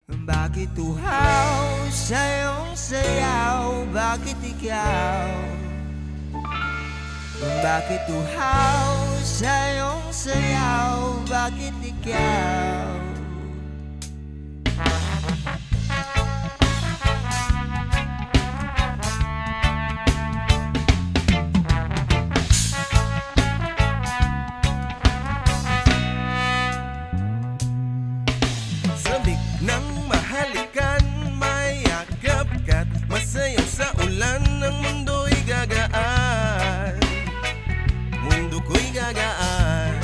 Bakit uhaw sa iyong sayaw? Bakit ikaw? Bakit uhaw sa iyong sayaw? Bakit ikaw? Sabik ng mahalikan, mayakap ka't masayaw sa ulan. Ng mundo'y gagaan, mundo ko'y gagaan.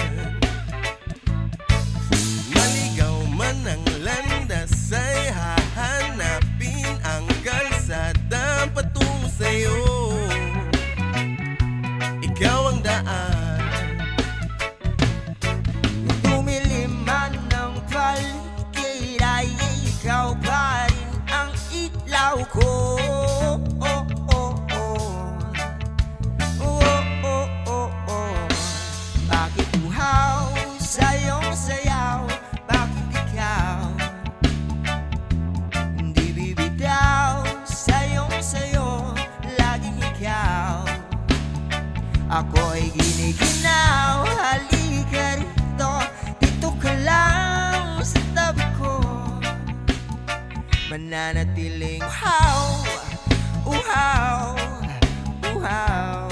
Maligaw man ang landas ay hahanapin ang kalsada patungo sa'yo. Ikaw ang daan. Tumilim man ng paligid ay ikaw pa rin ang ilaw ko. Bakit uhaw sa iyong sayaw? Bakit ikaw hindi bibitaw sa iyong sayo? Laging ikaw. Ako'y giniginaw, halika rito, dito ka lang sa tabi ko. Mananatiling uhaw, uhaw, uhaw.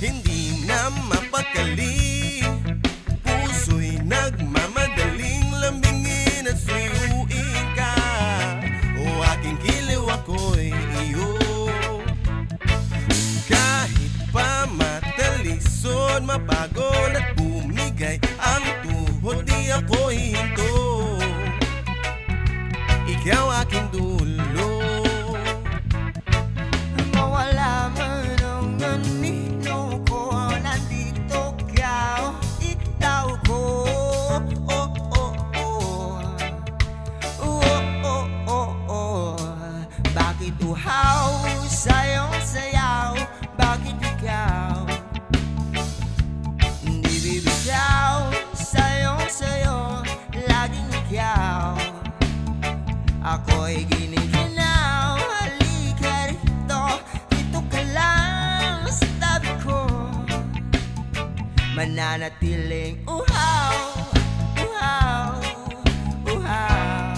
Hindi na mapakali, puso'y nagmamadaling lambingin at suyuin ka. O aking kiliw, ako'y iyo. Kahit pa matalisod, mapagod at bumigay ang tuhod, di ako hinto. Ikaw aking dulo. Mawala man ang anino ko, nandito ka, itaw ko. Bakit uhaw sa iyong sayaw? Bakit ikaw hindi bibitaw sa iyong sayo? Laging ikaw. Ako'y giniginaw, halika rito, dito ka lang sa tabi ko. Mananatiling uhaw, uhaw, uhaw.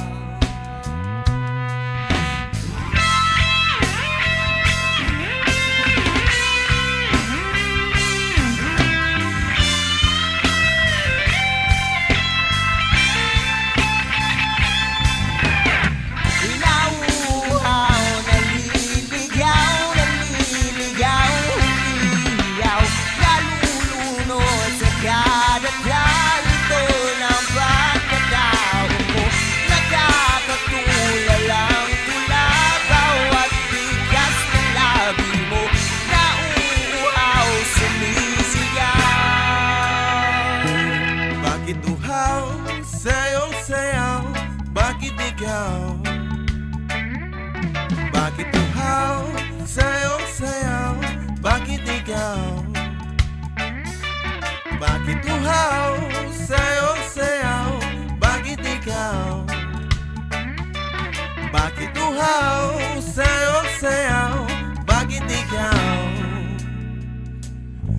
Bakit uhaw sa iyong sayaw? Bakit ikaw? Bakit uhaw sa iyong sayaw? Bakit ikaw? Bakit uhaw sa iyong sayaw? Bakit ikaw? Bakit uhaw sa iyong sayaw? Bakit ikaw?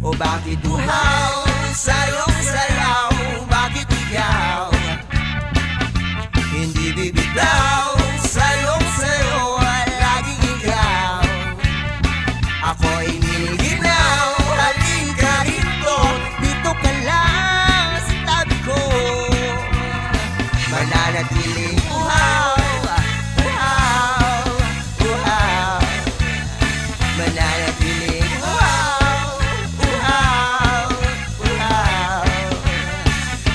O bakit uhaw sa iyong sayaw? Bakit ikaw hindi bibitaw sa iyong sayo? Laging ikaw. Ako'y niliginaw, halika rito, dito ka lang sa tabi ko. Mananatiling uhaw, uhaw, uhaw. Mananatiling uhaw, uhaw, uhaw.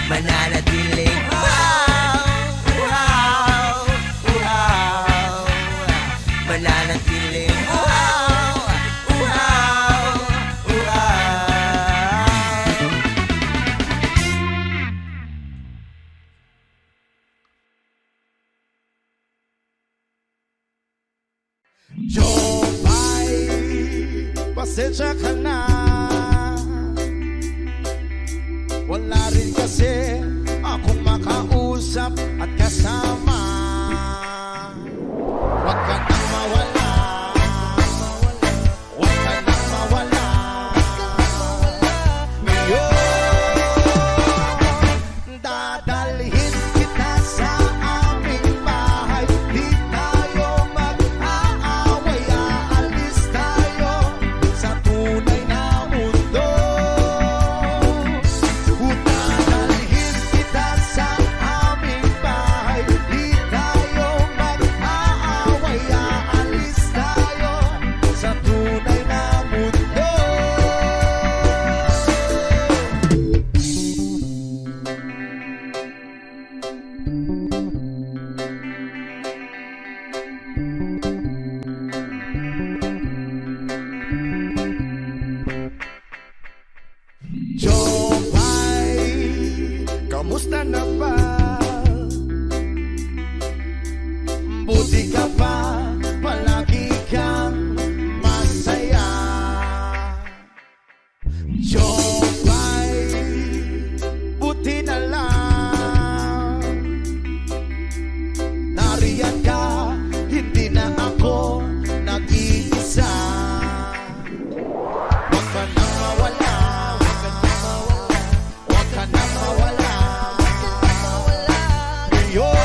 Mananatiling uhaw, uhaw, uhaw. Mananatiling uhaw, uhaw, uhaw. Jopay, pasensya ka na. Wala rin kasi akong makausap kausap at kasama. Huwag ka nang mawala, huwag ka nang mawala. Ngayon, dadalhin kita sa aming bahay. Di tayo mag-aaway, aalis tayo sa tunay na mundo. Dadalhin kita sa aming bahay. Di tayo mag-aaway, aalis tayo sa tunay na mundo. Jopay, kamusta na ba? Buti ka pa, palagi kang masaya. Jopay, buti na lang nariyan ka, hindi na ako nag-iisa. Huwag ka nang mawala, huwag ka nang mawala. Ngayon,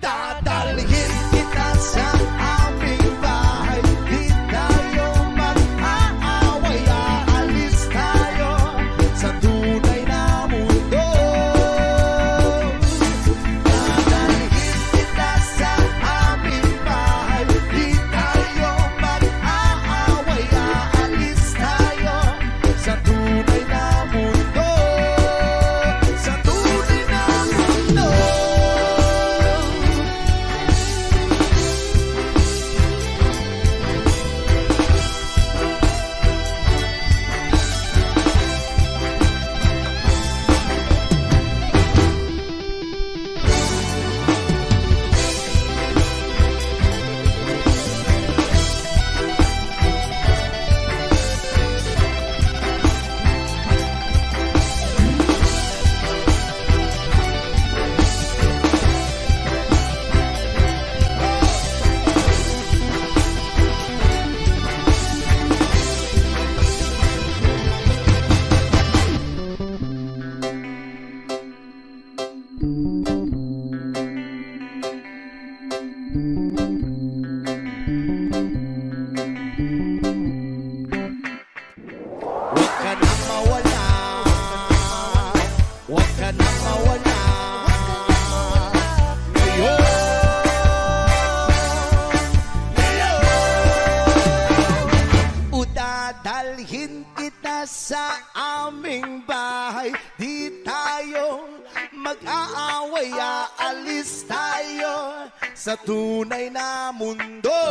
dadalhin kita sa aming bahay. Di tayo mag-aaway, aalis tayo sa tunay na mundo. Dadalhin kita sa aming bahay. Di tayo mag-aaway, aalis tayo sa tunay na mundo. Sa tunay na mundo. Huwag ka nang mawala, huwag ka nang mawala. Ngayon, dadalhin kita sa aming bahay. Di tayo mag-aaway, aalis tayo sa tunay na mundo.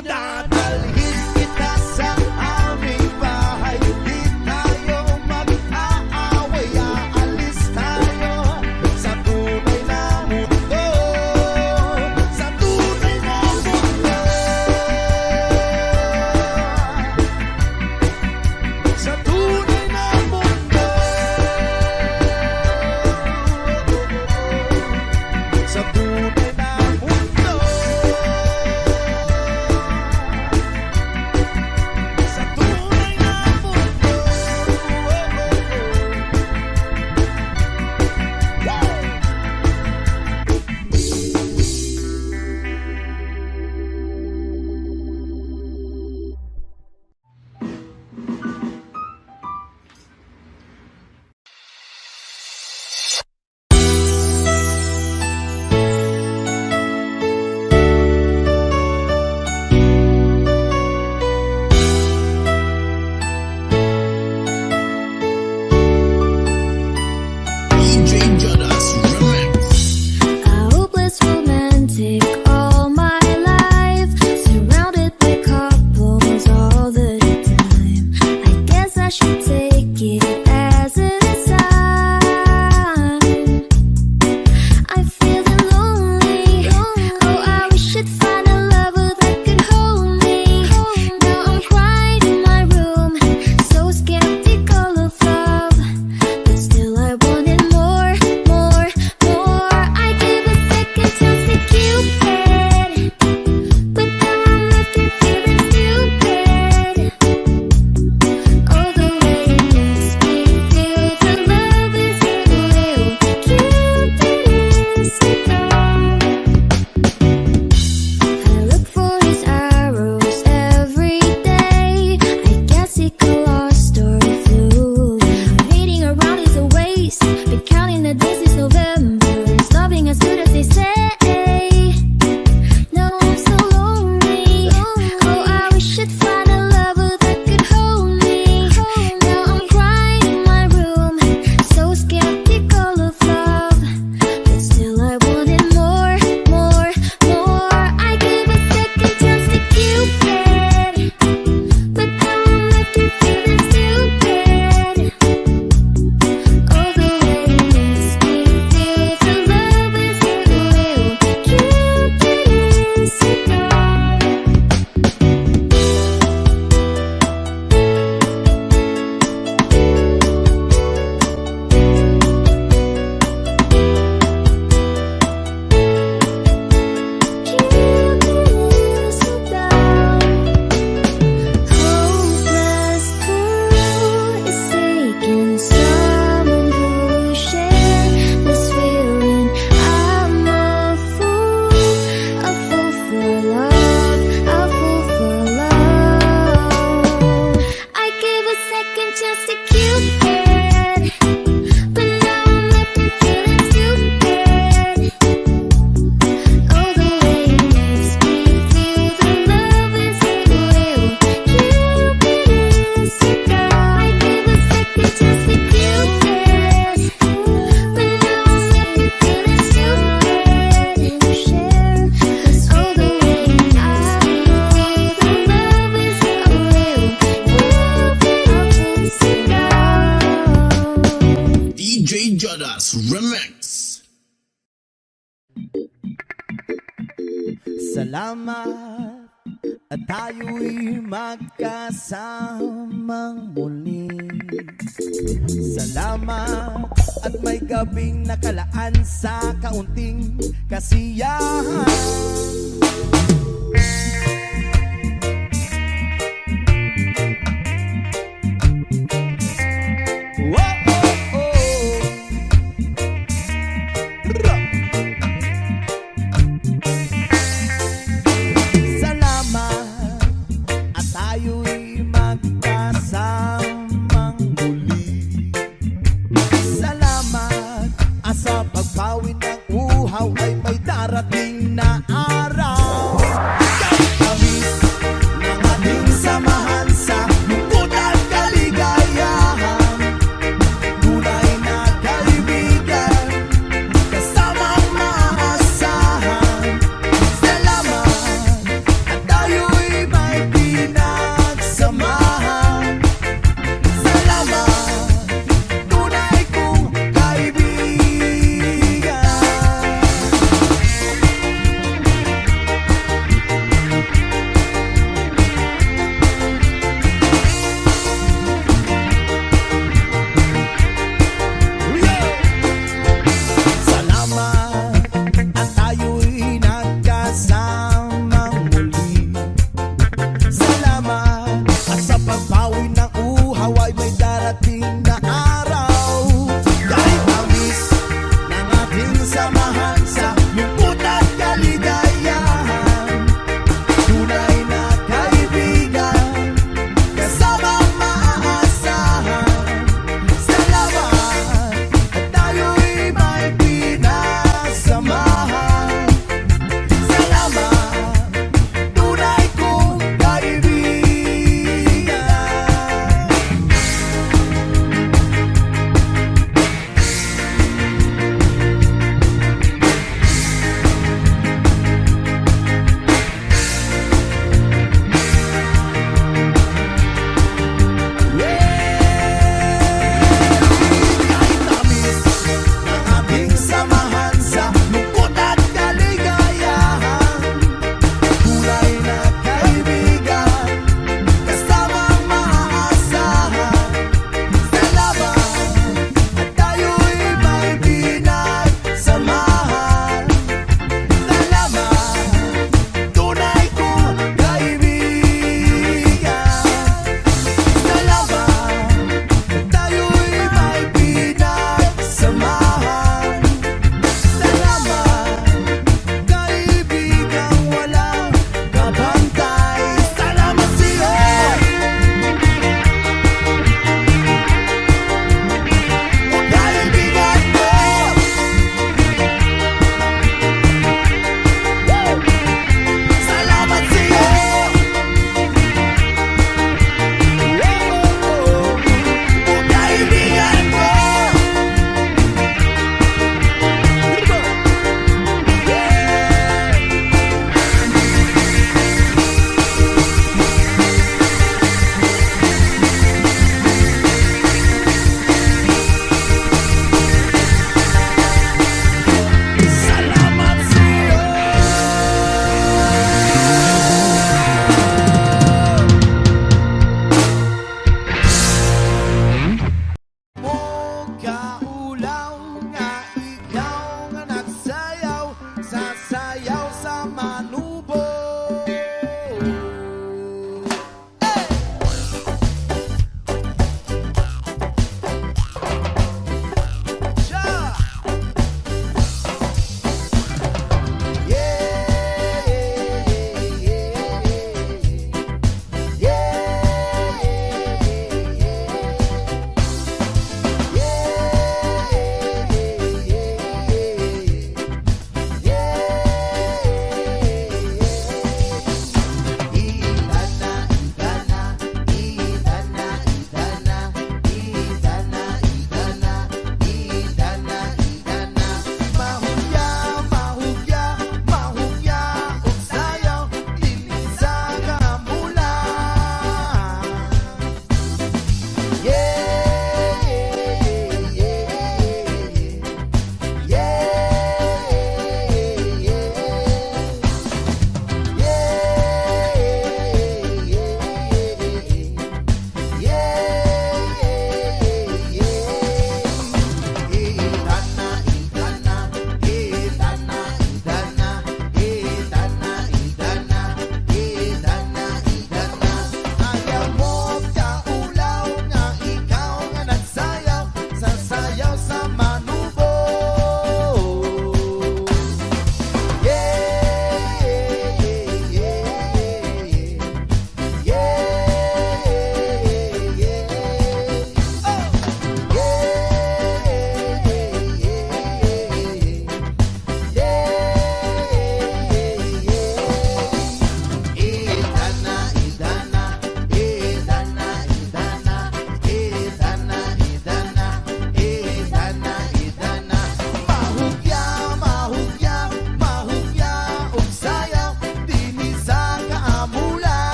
Dadalhin kita sa aming bahay. Di tayo mag-aaway, aalis tayo sa tunay na mundo. Sa tunay na mundo. Sa tunay na mundo. Sa tunay na mundo. Sa tunay na mundo. But still just a cupid, but now I'm left and feeling stupid. Oh, the way it makes me feel, the love isn't real. Cupid is a guy, I gave a second chance to Cupid, but now I'm left and feeling stupid. Share, 'cause oh, the way I feel, the love isn't real. DJ Jodas Remix. Salamat at tayo'y magkasamang muli. Salamat at may gabing nakalaan sa kaunting kasiyahan. Whoa, oh, oh. Salamat at tayo'y magkasamang muli. Salamat at sa pagpawin ng uhaw ay may darating na araw.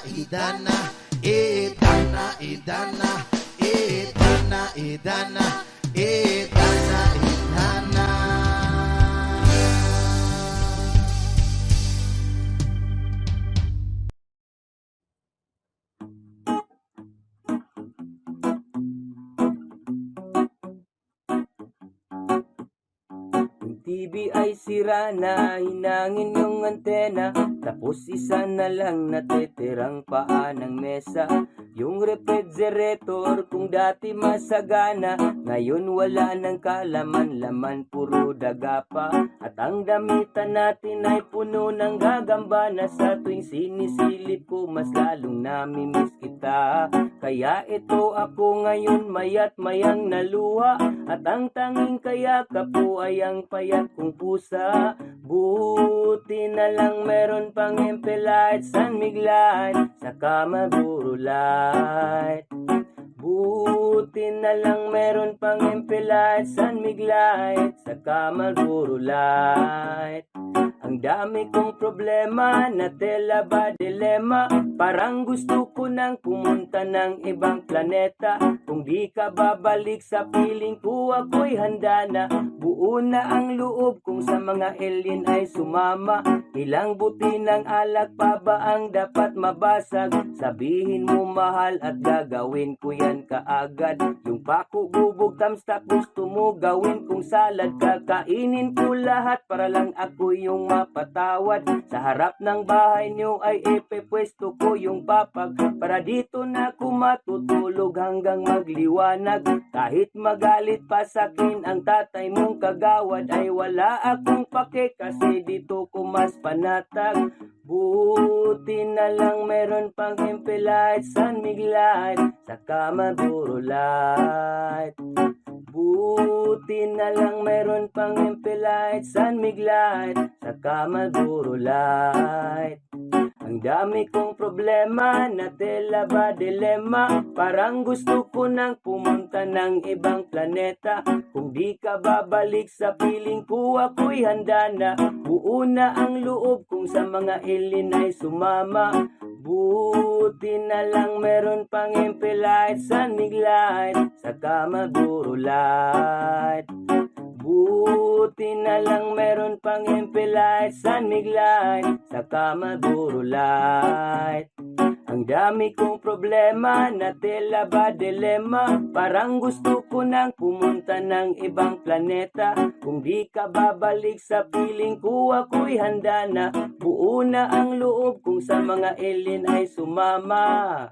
idana, idana, idana, idana, idana, idana, idana. Yung TV ay sira na, hinangin yung antena, tapos isa na lang natitirang paa ng mesa. Yung refrigerator kung dati masagana, ngayon wala ng kalaman-laman, puro daga pa. At ang damitan natin ay puno ng gagamba, na sa tuwing sinisilip ko mas lalong namimiss kita. Kaya ito ako ngayon mayat mayang naluha, at ang tanging kayakap ko ay ang payat kong pusa. Buti na lang meron pang MP Light, San Mig Light, saka Marlboro Light. Buti na lang meron pang MP Light, San Mig Light, saka Marlboro Light. Ang dami kong problema, na tela ba dilema, parang gusto ko nang pumunta ng ibang planeta. Kung di ka babalik sa piling ko, ako'y handa na. Buo na ang loob kung sa mga alien ay sumama. Ilang buti ng alak pa ba ang dapat mabasag? Sabihin mo mahal at gagawin ko yan kaagad. Yung pako, bubog, tamstak, gusto mo gawin kong salad. Kakainin ko lahat para lang ako yung mapatawad. Sa harap ng bahay niyo ay ipepwesto ko yung papag, para dito na ako matutulog hanggang magliwanag. Kahit magalit pa sakin ang tatay mong kagawad, ay wala akong pake kasi dito ko mas panatag. Buti na lang meron pang MP Light, San Mig Light, saka Marlboro Light. Buti na lang meron pang MP Light, San Mig Light, saka Marlboro Light. Ang dami kong problema, na tela ba dilema, parang gusto ko nang pumunta ng ibang planeta. Kung di ka babalik sa piling ko, ako'y handa na. Buo na ang loob kung sa mga alien ay sumama. Buti na lang meron pang MP Light, San Mig Light, saka Marlboro Light. Buti na lang meron pang MP Light, San Mig Light, saka Marlboro Light. Ang dami kong problema, na tela ba dilema, parang gusto ko nang pumunta ng ibang planeta. Kung di ka babalik sa piling ko, ako'y handa na. Buo na ang loob kung sa mga alien ay sumama.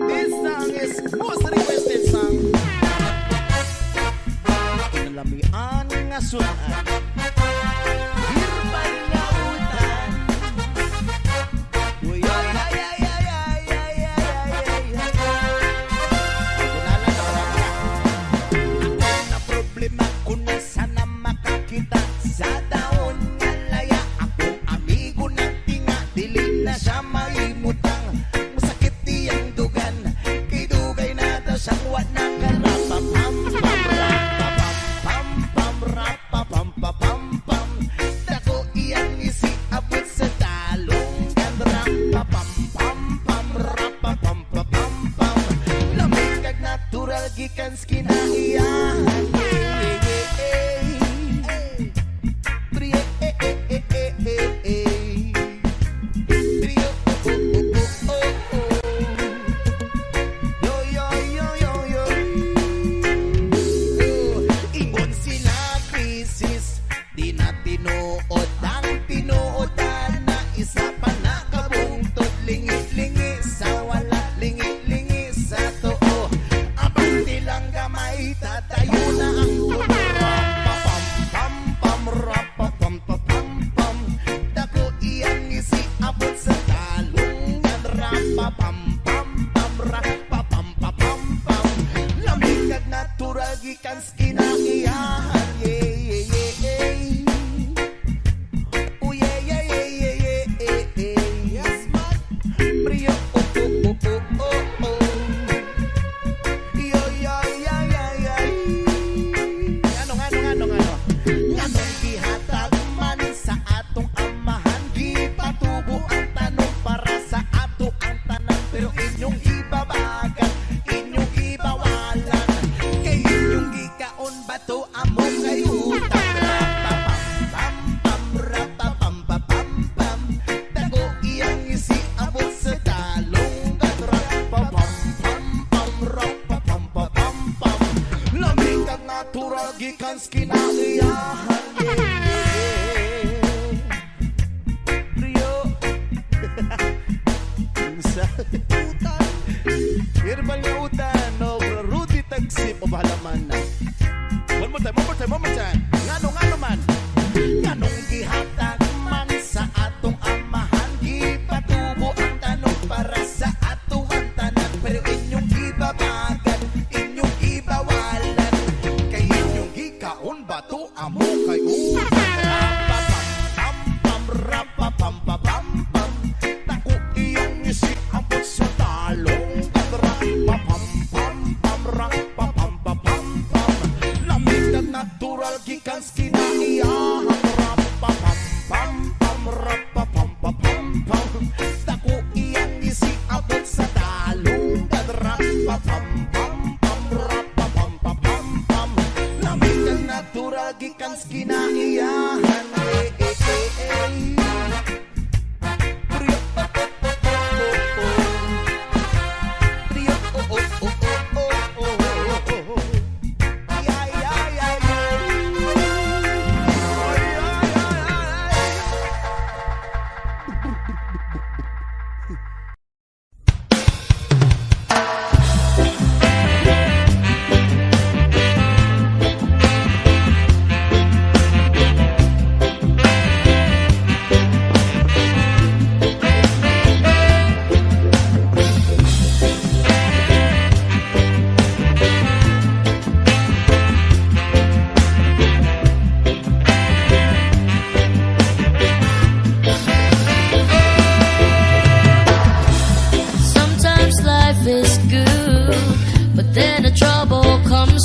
This song is most requested song. Inalamian nga sunan, hirman nga utan. Uy, ay, ay, ay, ay, ay, ay, ay, ay, ay, ay. Kunala na wala. Ako na problema kung sana makakita sa daon nga laya. Akong amigo ng tinga, dili na siya maimutang. Masakit diyang dugan, kay dugay na daw siyang wanang karapapam. Dako iyang isi abot sa talong kan rapapam pam pam rapapam pam pam. Lamig kag natural gikan kinaiyahan. Ingon sila krisis, di na tinuod ang tinuodan, na isa pa na kabungtod, lingi-lingi sa wala, lingi-lingi sa too. Abang nilang gamay, tatayo na ang rapapam pam pam. Dako iyang isi abot sa talungan, rapapam pam rapapam pam. Lamig kag natural gikan kinaiyahan. Yeah, yeah, yeah, yeah. Oh, yeah, yeah.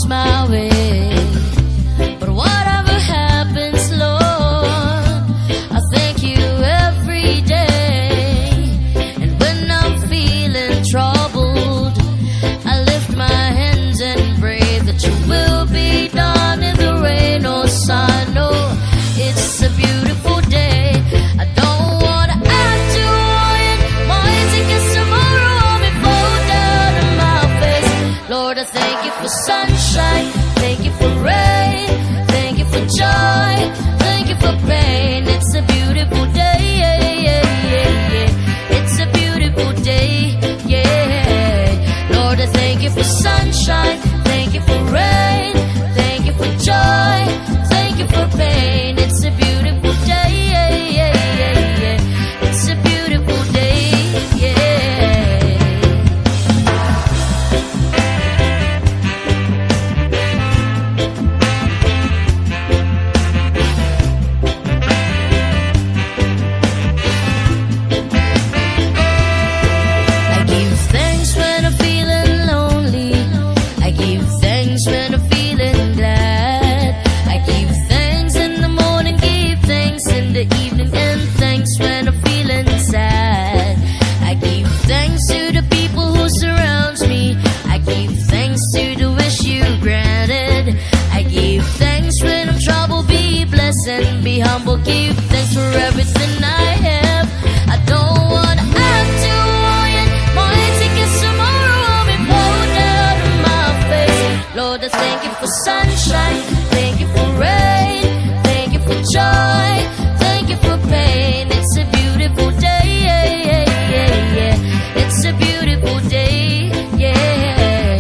my way. But whatever happens, Lord, I thank you every day. And when I'm feeling troubled, I lift my hands and pray that you will be done in the rain or sun. Oh, it's a beautiful day. I don't wanna act too worried. My hands against tomorrow, I'll be fall down on my face. Lord, I thank you for sunshine, thank you for rain, thank you for joy, thank you for pain. It's a beautiful day, it's a beautiful day, yeah. Lord, I thank you for sunshine, thank you for rain, thank you for joy, thank you for pain. It's a beautiful day, it's a beautiful day, yeah. I give thanks when I'm feeling lonely. I give thanks when I'm feeling glad. I give thanks in the morning, give thanks in the evening, and thanks when I'm feeling sad. I give thanks to the people who surrounds me. I give thanks to the wish you granted. I give thanks when I'm troubled, be blessed and be humble. Give thanks for everything I have. I don't wanna act too worried. My hands against tomorrow, I'll be poured down on my face. Lord, I thank you for sunshine, thank you for rain, thank you for joy, thank you for pain. It's a beautiful day, it's a beautiful day, yeah.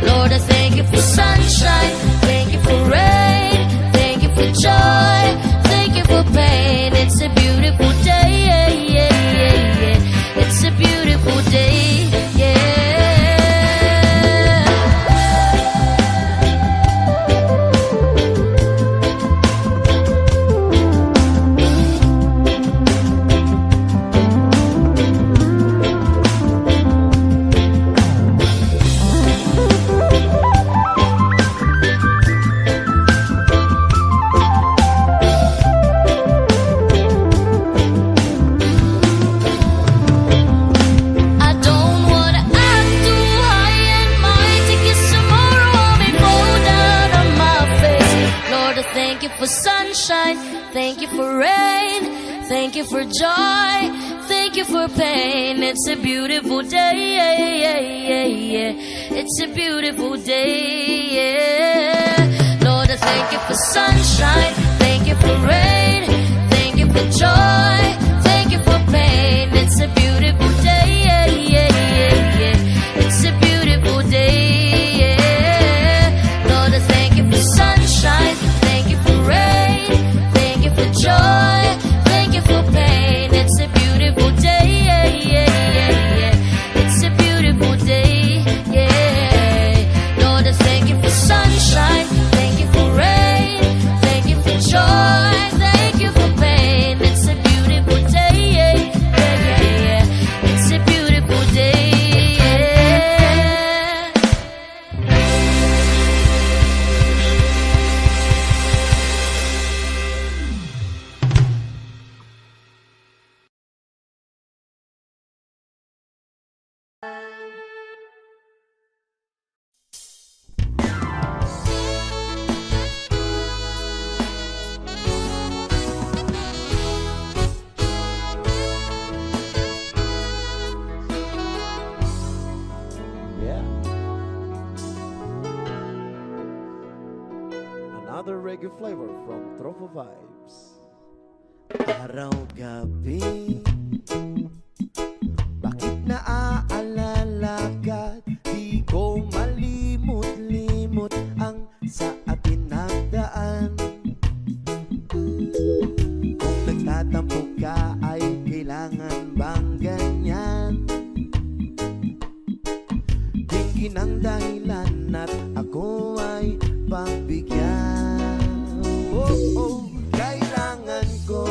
Lord, I thank you for sunshine, thank you for rain, thank you for joy, thank you for pain. It's a beautiful day, it's a beautiful day, yeah. I don't wanna act too high and mighty, 'cause tomorrow I'll be fall down on my face. Lord, I thank you for sunshine, thank you for rain, thank you for joy, thank you for pain. It's a beautiful day, it's a beautiful day, yeah. Lord, I thank you for sunshine, thank you for rain, thank you for joy, thank you for pain. It's a beautiful day, it's a beautiful day, yeah. Lord, I thank you for sunshine, thank you for rain, thank you for joy, thank you for pain. It's a beautiful day, it's a beautiful day, yeah. Lord, I thank you for sunshine, thank you for rain, thank you for joy, thank you for pain. It's a beautiful day, it's a beautiful day, yeah. Yeah. Another reggae flavor from Tropo Vibes. Araw-gabi, bakit naaalala ka? Di ko malimot-limot ang sa atin nagdaan. Kung nagtatampo ka ay kailangan bang ganyan? Tingin ang dahilan at ako ay pagbigyan. Oh, oh, kailangan ko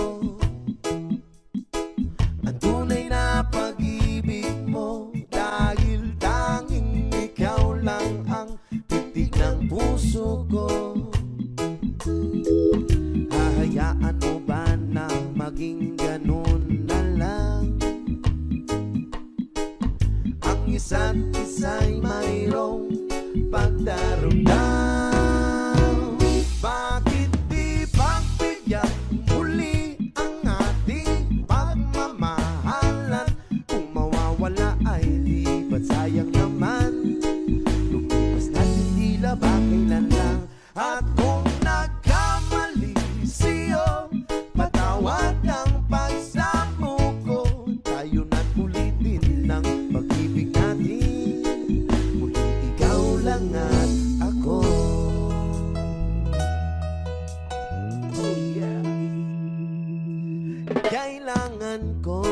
Kailangan ko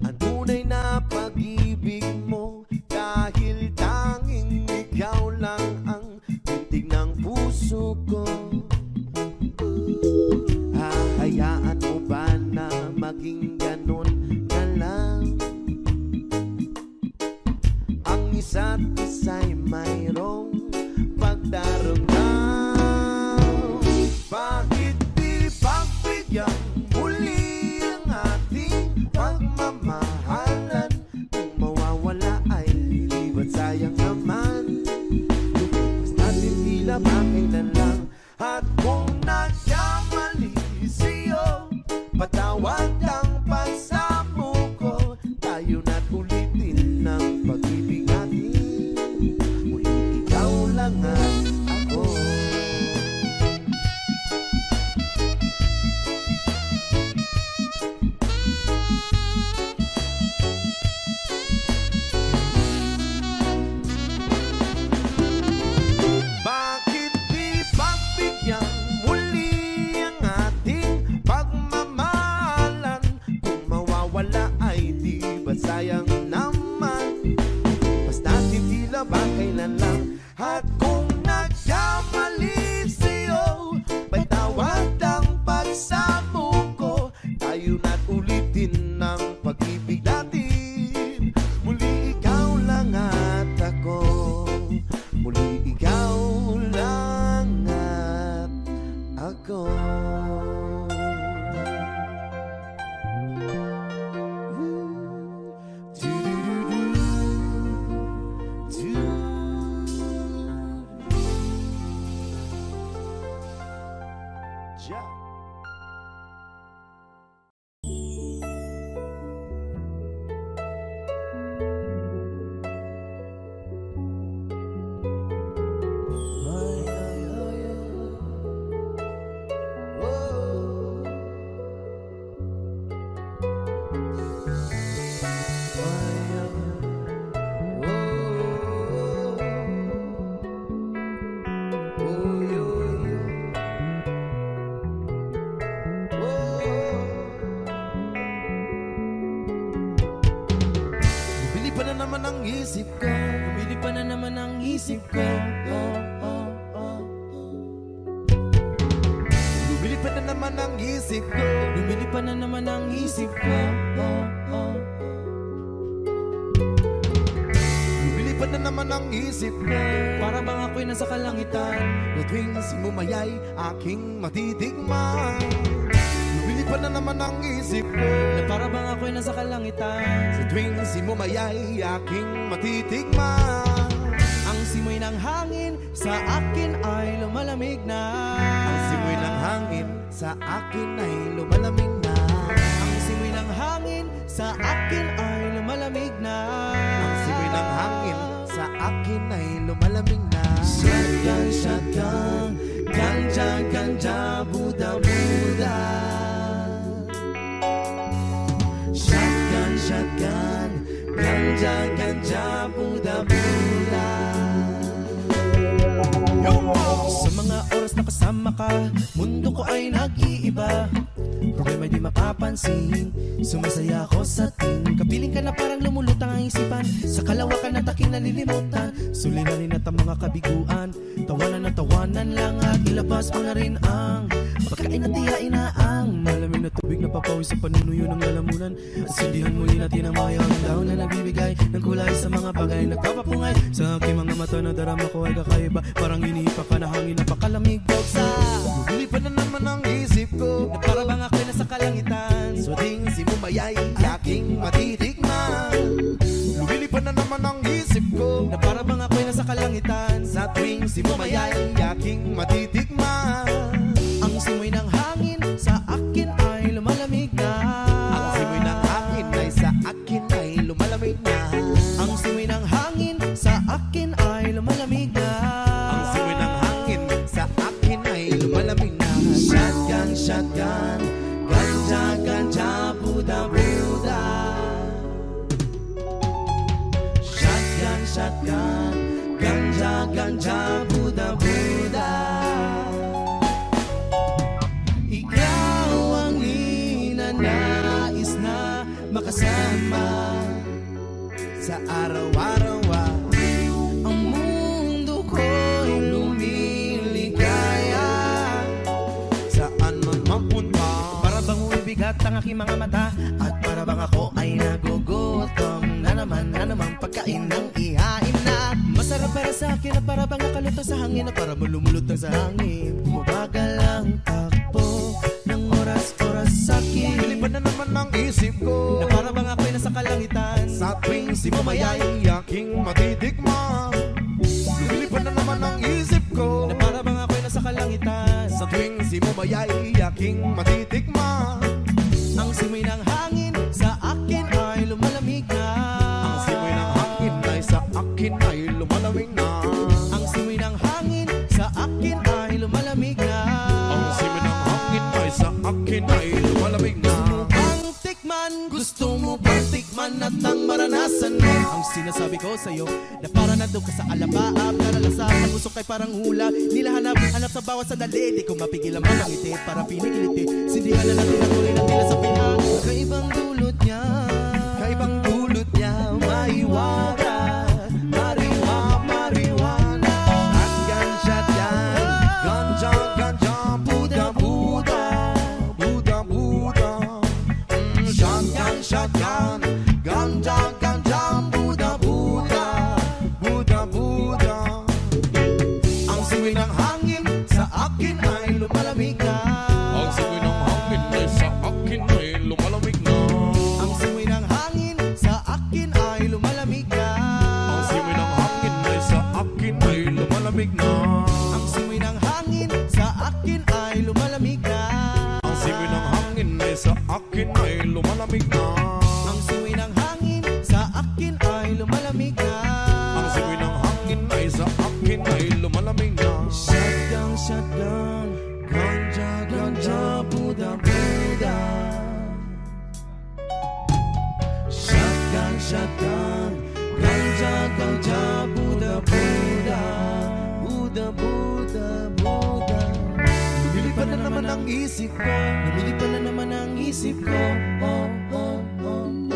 ang tunay na pag-ibig mo, dahil tanging ikaw lang ang bintig ng puso ko. Hahayaan mo ba na maging ganon na lang? Ang isa't isa'y mayroong pagdaramdam. Bakit di pagbigyan muli ang ating pagmamahalan? Kung mawawala ay di ba't sayang naman? Lumipas natin tila ba kailan lang? At kung nagkamali sa'yo, patawad ang pagsamo ko. Tayo na't ulitin ng pag-ibig natin. Muli ikaw lang at ako. Bakit di pagbigyan muli ang ating pagmamahalan? Kung mawawala ay di ba sayang naman? Basta tila ba kailan lang? At kung nagkamali sa'yo, may tawad ang pagsamo ko. Tayo na't ulitin ng pag-ibig natin. Muli ikaw lang at ako. Muli ikaw lang at ako. Ja. Bumili pa na naman ang isip ko. Bumili pa na naman ang isip ko. Bumili pa na naman ang isip ko. Bumili pa na naman ang isip ko. Bumili pa na naman ang isip ko. Para bang ako'y nasa kalangitan, na tuwing simumayay aking matitikman. Bumili pa na naman ang isip ko. Na para bang ako'y nasa kalangitan, sa tuwing simumayay aking matitikman. Ang simoy ng hangin sa akin ay lumalamig na. Ang simoy ng hangin sa akin ay lumalamig na. Ang simoy ng hangin sa akin ay lumalamig na. Ang simoy ng hangin sa akin ay lumalamig na. Shotgun, shotgun, ganja, ganja, Buddha, Buddha. Shotgun, shotgun, ganja, ganja, Buddha, Buddha. Sa mga oras na kasama ka, mundo ko ay nag-iiba. Problema di mapapansin, sumasaya ako sa ting. Kapiling ka na parang lumulutang ang isipan, sa kalawakan na taking nalilimutan. Suliranin at ang mga kabiguan, tawanan na tawanan lang. At ilabas mo na rin ang pagkain at tiyain na ang malamig na tubig na papawis sa panunuyo ng lalamunan. At sindihan muli natin ang mga yung daw na nagbibigay ng kulay sa mga bagay nagpapapungay. Sa aking mga mata na darama ko ay kakaiba, parang inihipa ka na hangin na pakalamig daw sa. Bumili pa na naman ang isip ko, na para bang ako'y nasa kalangitan. So ding simumayay aking matitikman. Bumili pa na naman ang isip ko, na para bang ako'y nasa kalangitan. Sa tuwing simumayay aking matitikman. Ang simoy ng hangin sa akin ay lumalamig na. Ang simoy ng hangin ay sa akin ay lumalamig na. Ang simoy ng hangin sa akin ay lumalamig na. Ang simoy ng hangin sa akin ay lumalamig na. Shotgun, shotgun, ganja, ganja, Buddha, Buddha. Shotgun, shotgun, ganja, ganja, Buddha, Buddha. nais na makasama Sa araw-araw ang mundo ko'y lumiligaya. Saan man mapunta Para bang umibigat ang aking mga mata, at para bang ako ay nagugutom na naman pagkain ng ihain na masarap para sa akin, at para bang nakalutang sa hangin, at para malumulutang sa hangin. Bumabagal ang takbo ng oras-oras sa akin, Biliban na naman ang isip ko na para bang ako'y nasa kalangitan. Sa tuwing si mamaya'y aking matitikma Biliban na naman ang isip ko Na para bang ako'y nasa kalangitan. Sa tuwing si mamaya'y aking matitikma Ang simoy ng hangin sa akin ay lumalamig na. Ang simoy ng hangin ay sa akin ay lumalamig na Ang simoy ng hangin sa akin ay lumalamig na. Ang simoy ng hangin ay sa akin ay lumalamig na Ang tikman, gusto mo bang tikman at ang maranasan mo? Ang sinasabi ko sa'yo, na para na doon ka sa alabaab, karalasan sa puso kay parang hula. Nilahanap sa bawat sandali, di ko mapigil ang mga ngiti, para pinigiliti. Sindihan na natin ang tuloy ng tila sa pinag. Kaibang dulot niya, Kaibang dulot niya maiwaga Marijuana Shotgun, shotgun Ganja, ganja Buda, Buda Buda, Buda Shotgun, shotgun Ganja, ganja Buda, Buda Buda, Buda Ang simoy ng hangin sa akin ay lumalamig na Ang simoy ng hangin ay sa akin ay lumalamig na ang simoy ng hangin sa akin ay lumalamig na. Ang simoy ng hangin ay sa akin ay lumalamig na Ang simoy ng hangin sa akin ay lumalamig na. Ang simoy ng hangin ay sa akin ay lumalamig na Ang simoy ng hangin sa akin ay lumalamig na. Ang simoy ng hangin ay sa akin ay lumalamig na Shotgun, shotgun, ganja, ganja, Buddha, Buddha. Shotgun, shotgun, ganja, ganja, Buddha, Buddha. Buddha, Buddha, Buddha. Lumilipad na naman ang isip ko Lumilipad na naman ang isip ko. Oh, oh, oh, oh.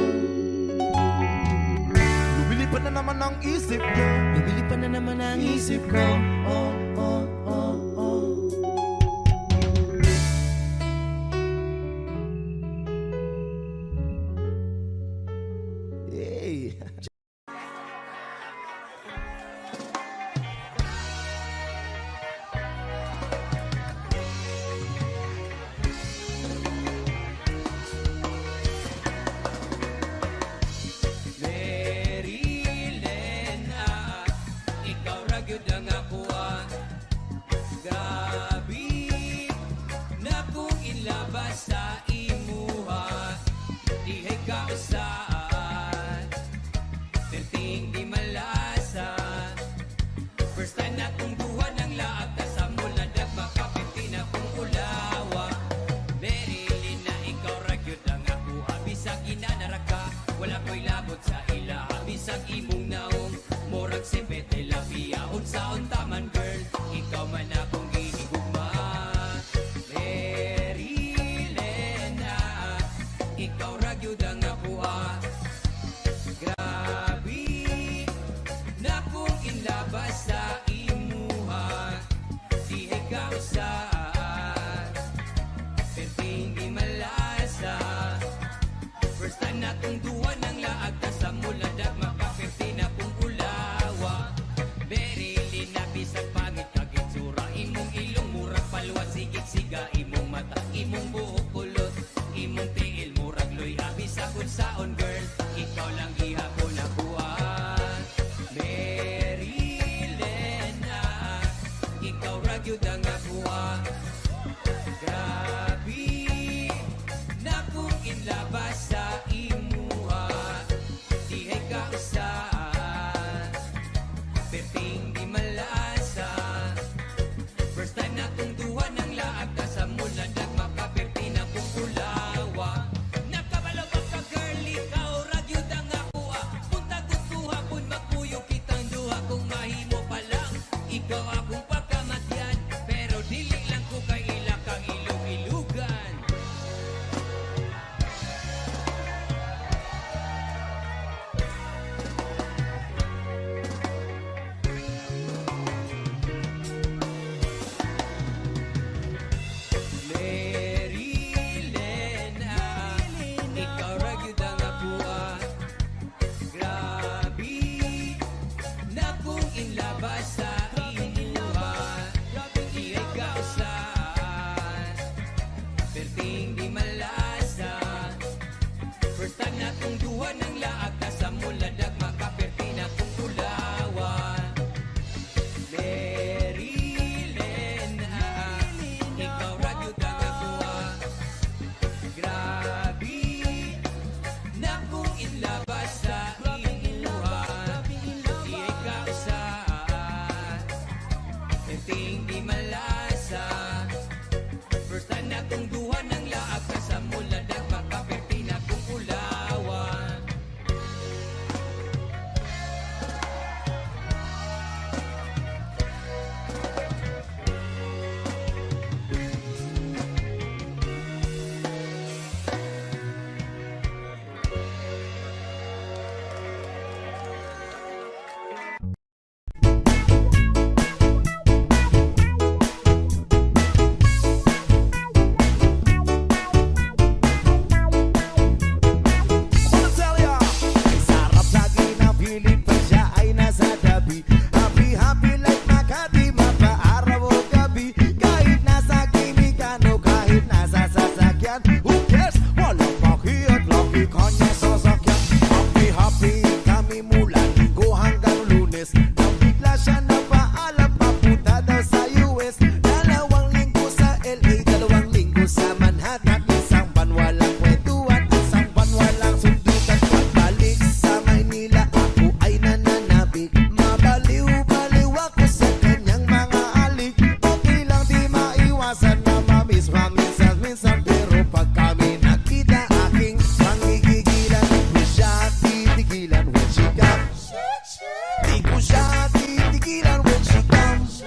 Lumilipad na naman ang isip ko Lumilipad na naman ang isip ko. Oh, oh, oh, oh. Hey. Marilena, ikaw ra gyud ang akuan. Grabe na kung ilabas sa imuha, dihay ka usaan, perting di malasan. First time na kong buwan ng laag, kasamol na dagmakapiti na kong ulawa. Marilena, ikaw ra gyud ang akuha, bisag inanaraka, wala ko'y labot sa ila, bisag imong naong murag sipet tilapia. Unsaon taman girl, ikaw man akong ginigugma. Marilena, Yes, walang paki at laki kanya sasakyan. Happy, happy kami mula Linggo hanggang Lunes. Nang bigla siya napaalam, papunta daw sa US. 2 linggo sa LA, 2 linggo sa Manhattan. Isang ban walang kwentuhan, isang ban walang sundutan. Pagbalik sa Maynila, ako ay nananabik. Mabaliw-baliw ako sa kanyang mga alik. Okay lang di maiwasan na mamiss minsan. Pero pag kami nakita, aking pangigigilan. Di siya titigilan when she comes. Di ko siya titigilan when she comes.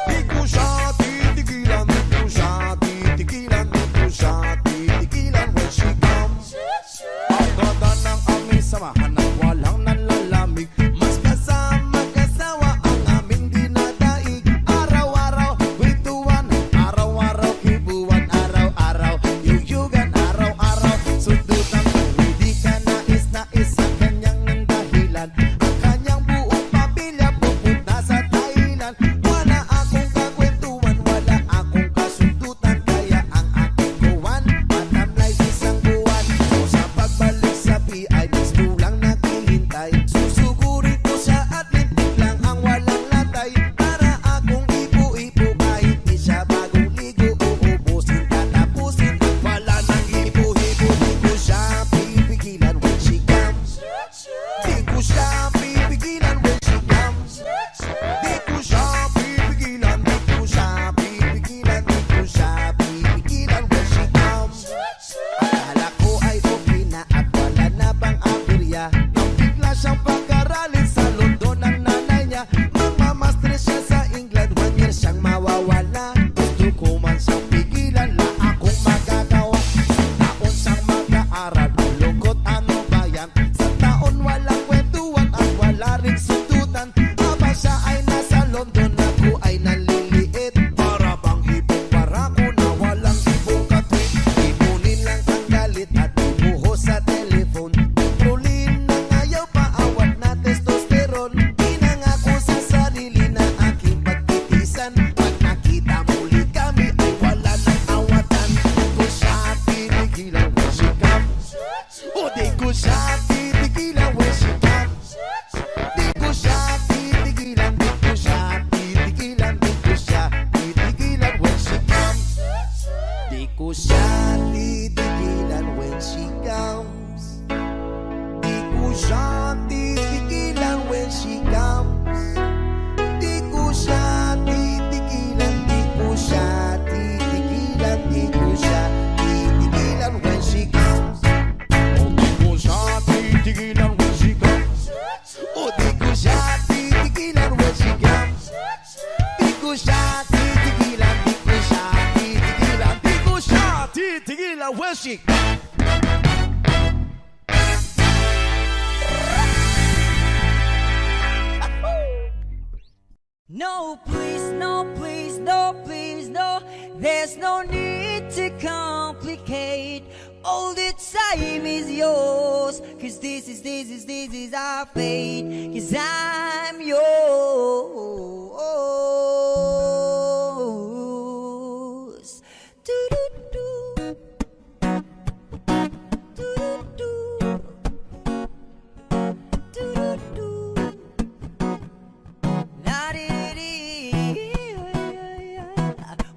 Di ko siya titigilan, di ko siya titigilan, di ko siya titigilan when she comes. Ang ganda ng aming samahan at walang nanlalamig. Mas kasama kasawa ang aming dinadaig. Araw-araw kwentuhan, araw-araw kibuan, araw-araw yuyugan, araw-araw sundutan. Hindi ka nais sa kanyang ng dahilan. Ang kanyang buong pamilya pupunta sa Thailand. Wala akong kakwentuhan, wala akong kasundutan. Kaya ang aking kuwan matamlay isang buwan. O sa pagbalik sa PIBs kulang naghihintay. Susugurin ko siya at lintik lang ang walang latay. Para akong ipo-ipo kahit di siya bagong ligo. Uubusin, tatapusin at wala nang ipo-ipo. Di ko siya pipigilan when she comes. Di ko siya pipigilan when she comes. Di ko siya pipigilan, di ko siya pipigilan, di ko siya pipigilan when she comes. Akala ko ay okay na at wala na bang aberya. Nang bigla siyang pag-aralin sa London ng nanay niya. Magmamastress siya sa England, 1 year siyang mawawala. Gusto ko man siyang pigilan, la akong magagawa. Sa taon siyang mag-aaral, ang lungkot ano ba yan? Sa taon walang kwentuhan at wala rin sundutan. Habang siya ay nasa London, ako ay naliliit. Para bang ibong barako na walang ibong katwid. Ipunin lang ang galit at ibuho sa telephone. Kontrolin ng ayaw paawat na testosterone. Pinangako sa sarili na aking pagtitisan. Pag nakita muli kami ay wala nang awatan. Di ko siya titigilan when she comes. O di ko siya titigilan when she comes. Di ko siya titigilan, di ko siya titigilan, di ko siya titigilan when she comes. Di ko siya titigilan when she comes. Di ko siya titigilan when she comes. Di ko siya titigilan, di ko siya titigilan, di ko siya titigilan when she comes. O di ko siya titigilan when she comes. O di ko siya titigilan when she comes. Di ko siya titigilan, di ko siya titigilan, di ko siya titigilan when she comes. No, please, no, please, no, please, no. There's no need to complicate. All the time is yours. Cause this is our fate. Cause I'm yours. Do-do-do. Do-do-do. Do-do-do.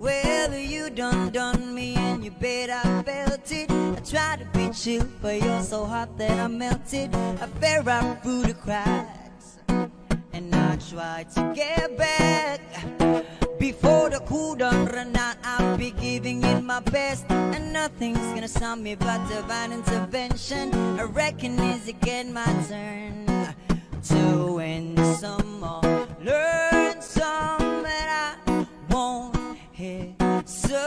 Well, you done me and you bet I felt it. I tried to be chill, but you're so hot that I melted. I fell right through the cracks, and I tried to get back. Before the cool done run out, I'll be giving it my best. And nothing's gonna stop me but divine intervention. I reckon it's again my turn to win some more, learn some, and I won't hesitate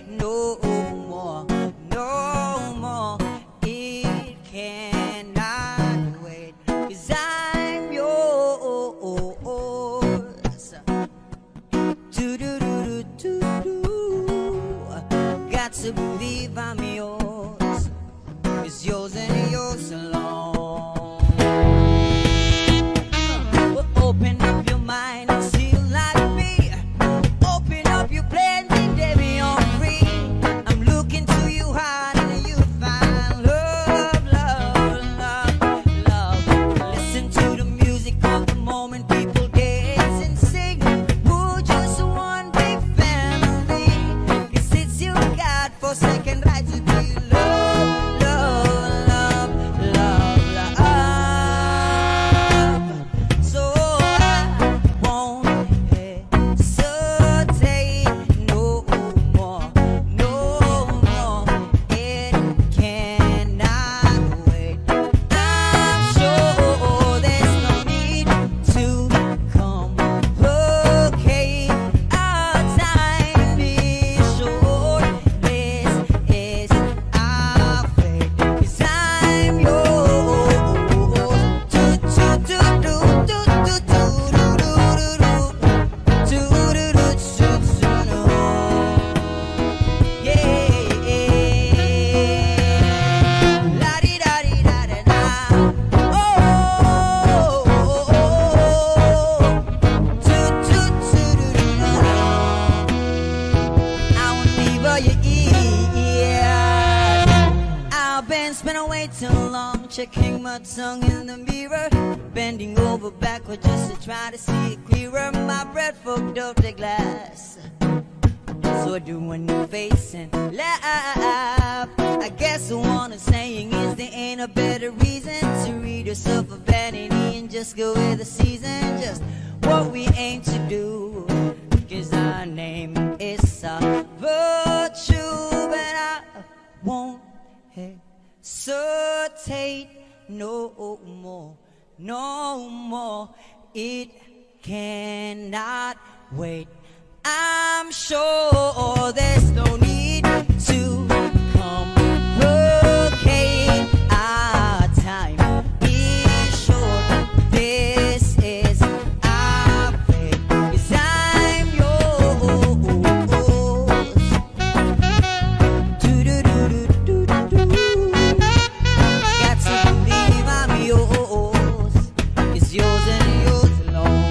no more, no more. It cannot wait, 'cause I'm yours. Do-do-do-do-do-do. Got to believe I'm yours. It's yours and yours alone. Open up your mind and see like me. Open up your plans and let me on free. I'm looking to you for second right to be love, love, love, love, love. So I won't hesitate no more, no more. It cannot wait. I'm sure there's no need to complicate our time. Be sure this is our fate. 'Cause I'm yours. Do do do do do do do do do do do do do do. Yeah. La di da di da da da. Oh. Do do do do do. I won't leave all your ears. I've been spending way too long checking my tongue in the mirror, bending over backward just to try to see it clearer. My breath fogged up the glass, so I do a new face and laugh. I guess the one I'm saying is there ain't a better reason to read yourself a vanity and just go with the season. Just what we aim to do, 'cause our name is a virtue. But I won't hesitate no more, no more. It cannot wait. I'm sure there's no need to complicate our time. Be sure this is our fate. 'Cause I'm yours. Do do do do do do. Got to believe I'm yours. It's yours and yours alone.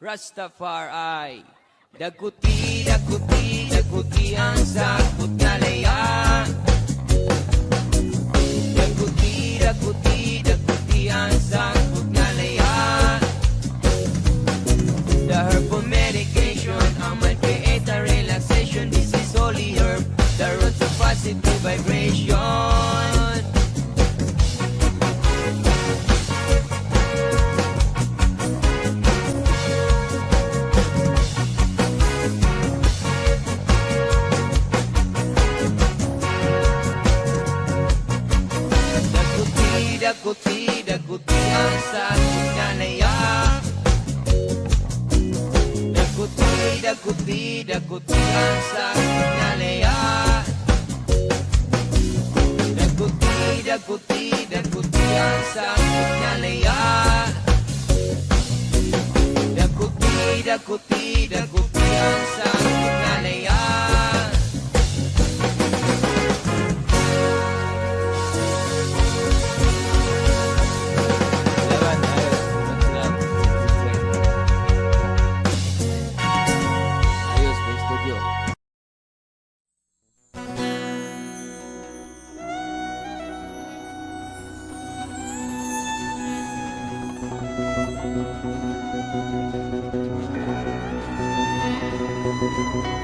Rastafari. Daguti, daguti, daguti ang sakot nga laya. Daguti, daguti, daguti ang sakot nga laya. The herbal medication, I'm gonna create a relaxation. This is holy herb, the roots of positive vibration. daguti ang sakit nga laya. Daguti ang sakit nga laya. Daguti ang sakit nga laya. Ayos, may studio. Thank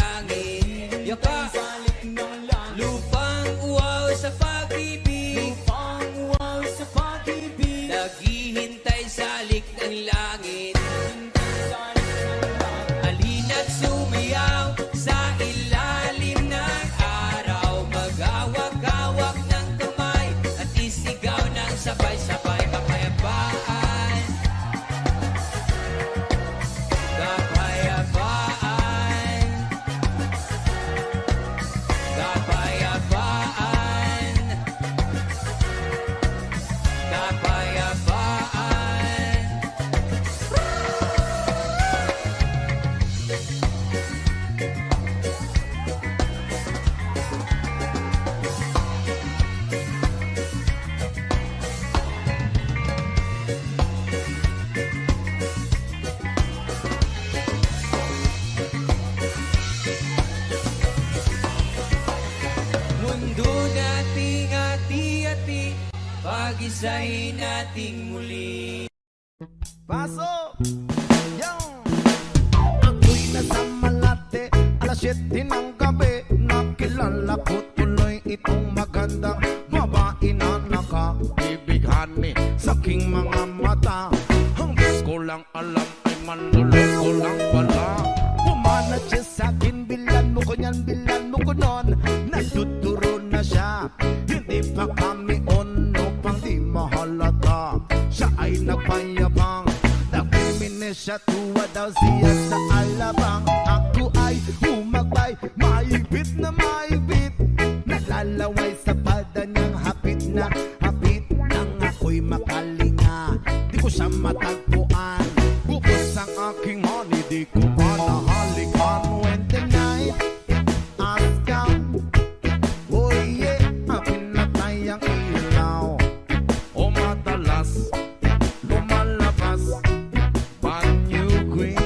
langit. Yaka, Salik ng langit, lupang uwaw sa pag-ibig, lupang uwaw sa pag-ibig. naghihintay sa lik ng langit. Salik ng langit, Halina't sumiyaw sa ilalim ng araw, magawak-awak ng kamay at isigaw ng sabay-sabay. Kapayapaan, kapayapaan, kapayapaan, kapayapaan. Mundo nating hati-hati, pag-isahin nating muli. paso, yung ako'y nasa Malate, alas 7 ng gabi. Nakilala ko tuloy itong magandang babae na nakaibighan sa aking mga mata. Hanggang ko lang alam ay manloloko lang pala. Pumanat siya sa akin, bilan mo ko yan, bilan mo ko nun. Nagtuturo na siya, hindi pa kami ono pang di mahalata. Siya ay nagpayabang, nag-reminis siya, tuwa daw siya sa alabang. Ako ay humagbay, maibit na maibit, nalalaway sa pada niyang hapit na hapit. Nang ako'y makalinga, di ko siya matagpuan. Bukos ang aking money, di ko pa nahalikan. When the night has come, oh yeah, pinatay ang ilaw. O madalas lumalabas banyo queen.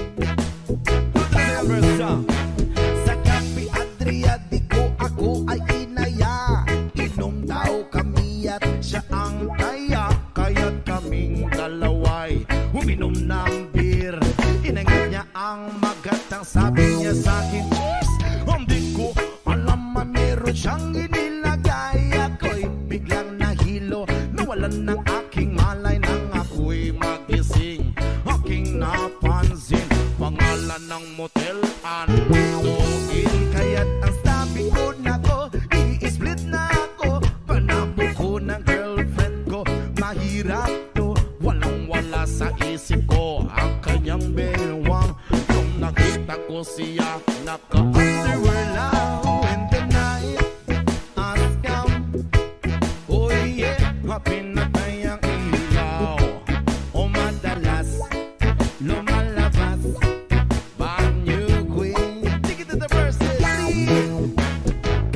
Sa Cafe Adria, di ko ako ay inaya. Inom daw kami at siya ang taya, kaya't kaming dalaway uminom ng beer. Inangat niya ang magatang, sabi niya sa akin, cheers. Hindi ko alam man meron siyang inilagay. Ako'y biglang nahilo, nawalan ng aking malay. Nang ako'y magising, aking napansin pangalan ng motel, Andoin. Kaya't ang sabi ko na ko, i-split na ako. Panabo ko ng girlfriend ko, mahirap to. Walang-wala sa isip ko ang kanyang bewang. Nung nakita ko siya, naka-underwear lang. When the night has come, oh yeah, pinatay ang ilaw. O madalas lumalabas banyo queen. Take it to the verses.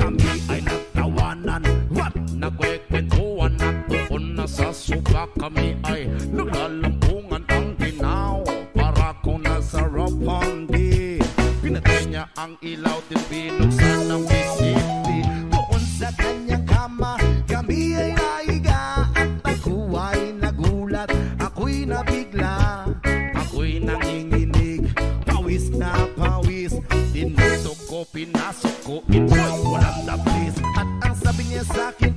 Kami ay nagtawanan, what? Nagkwekwentuhan at doon na sa suba. Kami ay naglalampungan ang ginaw, para ko nasa Roppongi. Pinatay niya ang ilaw, din binuksan ng bisiti. Doon sa kanyang kama, kami ay naiga. At ako ay nagulat, ako'y nabigla, ako'y nanginginig, pawis na pawis. Tinutok ko, pinasok ko, enjoy, walang dablis. At ang sabi niya sa akin,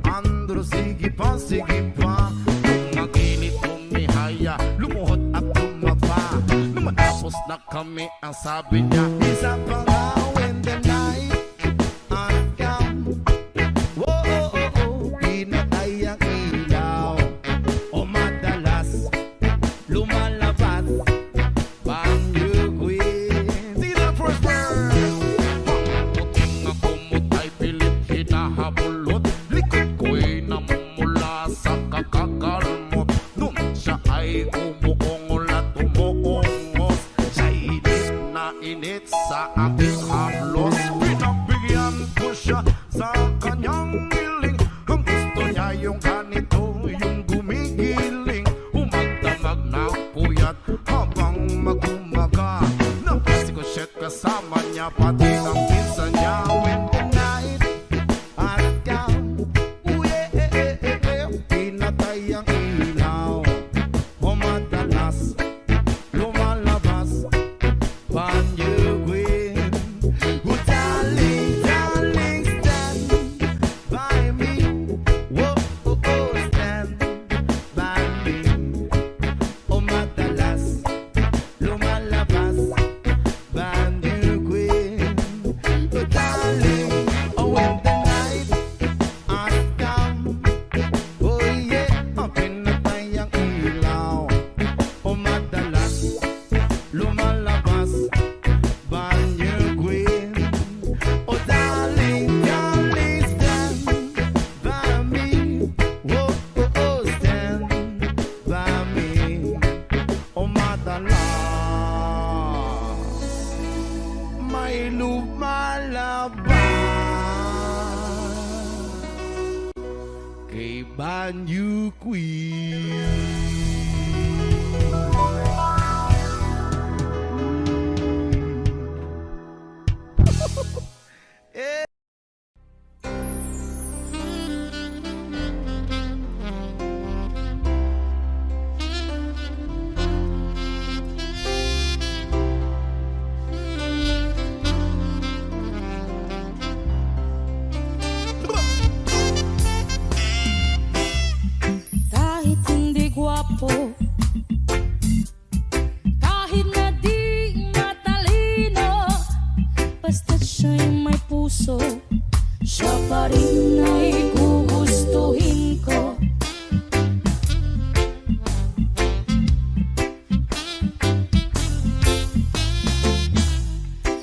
Andro, sige pa, sige pa. Nung naginit, tumihaya, lumuhod at tumaba. Nung matapos na kami, ang sabi niya, isa pa nga. When the night has come, oh, pinatay ang ilaw. O madalas lumalabas banyo queen. See the first verse. Pangputing ako mutay pilit, hinahabulot. Likod ko'y namumula sa kakakalmot. Nung siya ay umuungol at umuungos, siya init na init sa aking haplos. Pinagbigyan ko siya sa kanyang hiling. Ang gusto niya yung ganito, yung gumigiling. Umagdamag na puyat habang magumaga. Napasi ko siya kasama niya, pati ang pinsan niya. When the night has come, pinatay ang ilaw. O madalas lumalabas lumalabas Banyo Queen. Oh darling, darling, stand by me. Oh, oh, oh, stand by me. Oh madalas may lumalabas kay Banyo Queen. Kahit hindi gwapo, kahit na di matalino, basta't siya'y may puso, siya pa rin ay gugustuhin ko.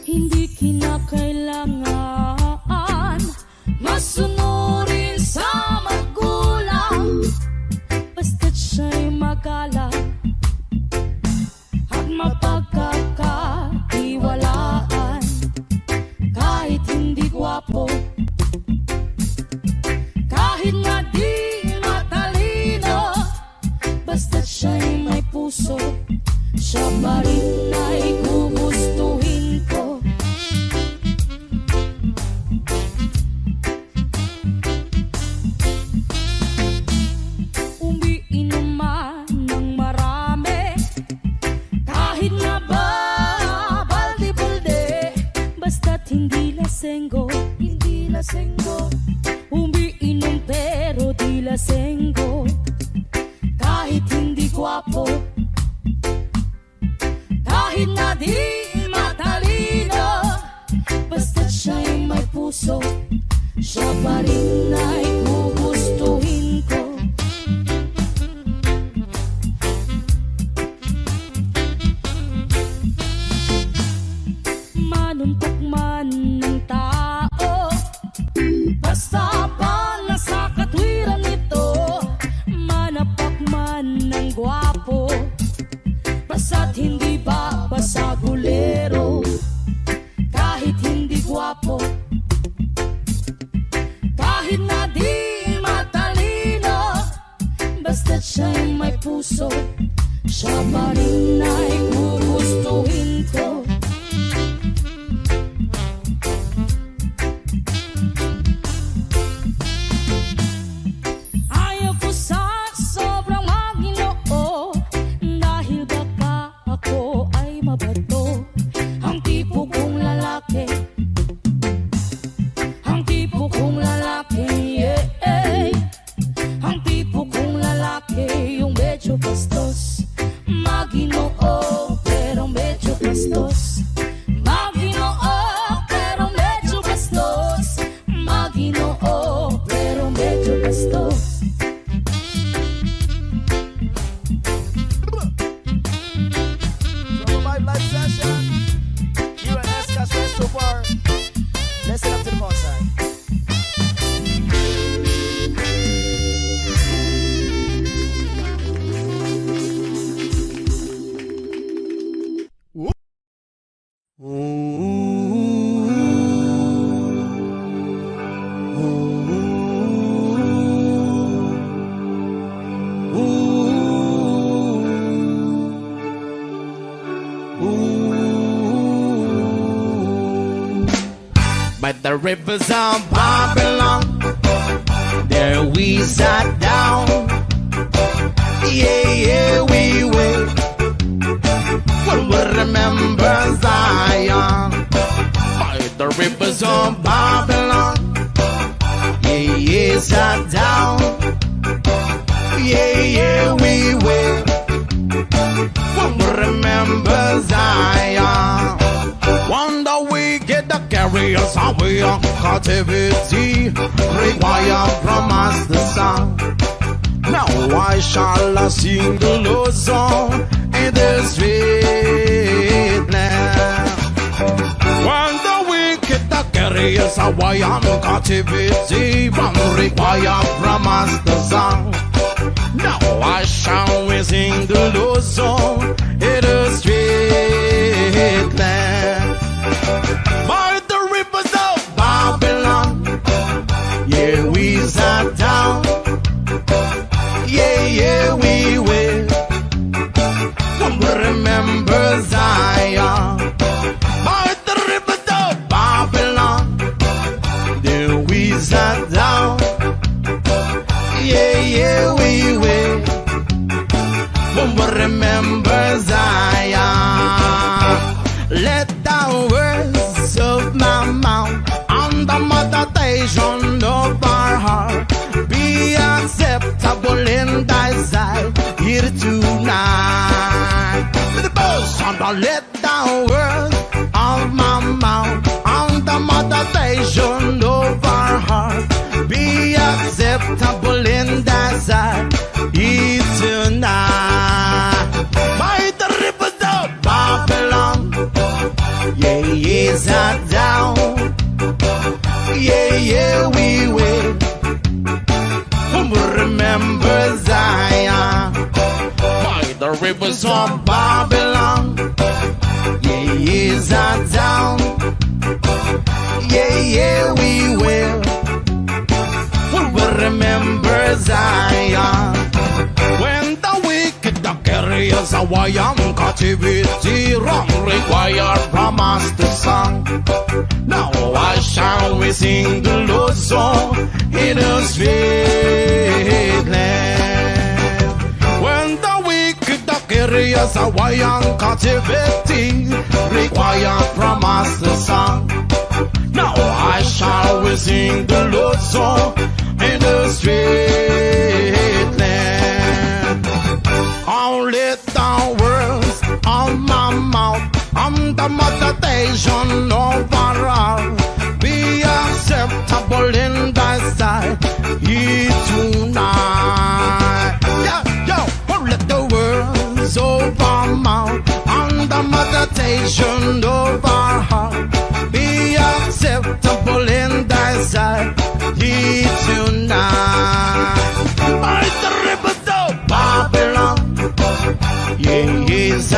Hindi kinakailangan masunurin sa magulang, basta't siya'y magalang at mapagkakatiwalaan. Kahit hindi gwapo, kahit nga di matalino, basta't siya'y may puso, siya pa rin ay gugustuhin ko. Umiinom man ng marami, kahit nga ba balde-balde, basta't hindi lasenggo, hindi lasenggo. Umiinom pero di lasenggo, kahit hindi gwapo, kahit na di matalino, basta't siya'y may puso, siya pa rin ay gugustuhin ko. Manuntok man ng tao, basta pa nasa katwiran nito, manapak man ng gwapo, basta't hindi ba basagulero. Kahit hindi gwapo, kahit na di matalino, basta't siya'y may puso, siya pa rin ay gugustuhin ko. Ayaw ko sa sobrang maginoo, dahil baka ako ay mabato. Ang tipo kong lalaki, ang tipo kong lalaki, yeah. Ang tipo kong lalaki, yung medyo bastos, maginoo pero medyo bastos, maginoo pero medyo bastos, maginoo pero medyo bastos. So 5 live session. You and Esca says so far. Listen up to the phone side. By the rivers of Babylon, there we sat down. Yeah, yeah, we will. We'll remember Zion. By the rivers of Babylon, yeah, yeah, sat down. Yeah, yeah, we will. We'll remember Zion. One day we get the carriers away on captivity, require from us the song. Now why shall I sing the Lord's song in this way? Hawaiian captivity, one require from us the song. Now I shall we sing the Lord's song in the street land. By the rivers of Babylon, yeah, we sat down. Yeah, yeah, we will. Remember Zion. By the rivers of Babylon, there we sat down. Yeah, yeah, we will. Remember Zion. Let the words of my mouth and the meditation of our heart be acceptable in thy sight here tonight. With the boast on the let the words of my mouth and the meditation of our heart be acceptable in thy sight here tonight. By the rivers of Babylon, yeah, yes, I down. Yeah, yeah, we will. Remember Zion. By the rivers of Babylon, yeah, yes, I down. Yeah, yeah, we will. Remember Zion. When the wicked carriers Hawaiian captivity, wrong require from us the song. Now I shall we sing the Lord's song in a sweet land. When the wicked carriers Hawaiian captivity require from us the song. Now I shall we sing the Lord's song in the street land. I'll let the words of my mouth and the meditation of our heart be acceptable in thy sight here tonight. Yeah, yo, let the words of our mouth and the meditation of our heart be acceptable in thy sight here tonight. By the rivers of Babylon, yeah, yes, I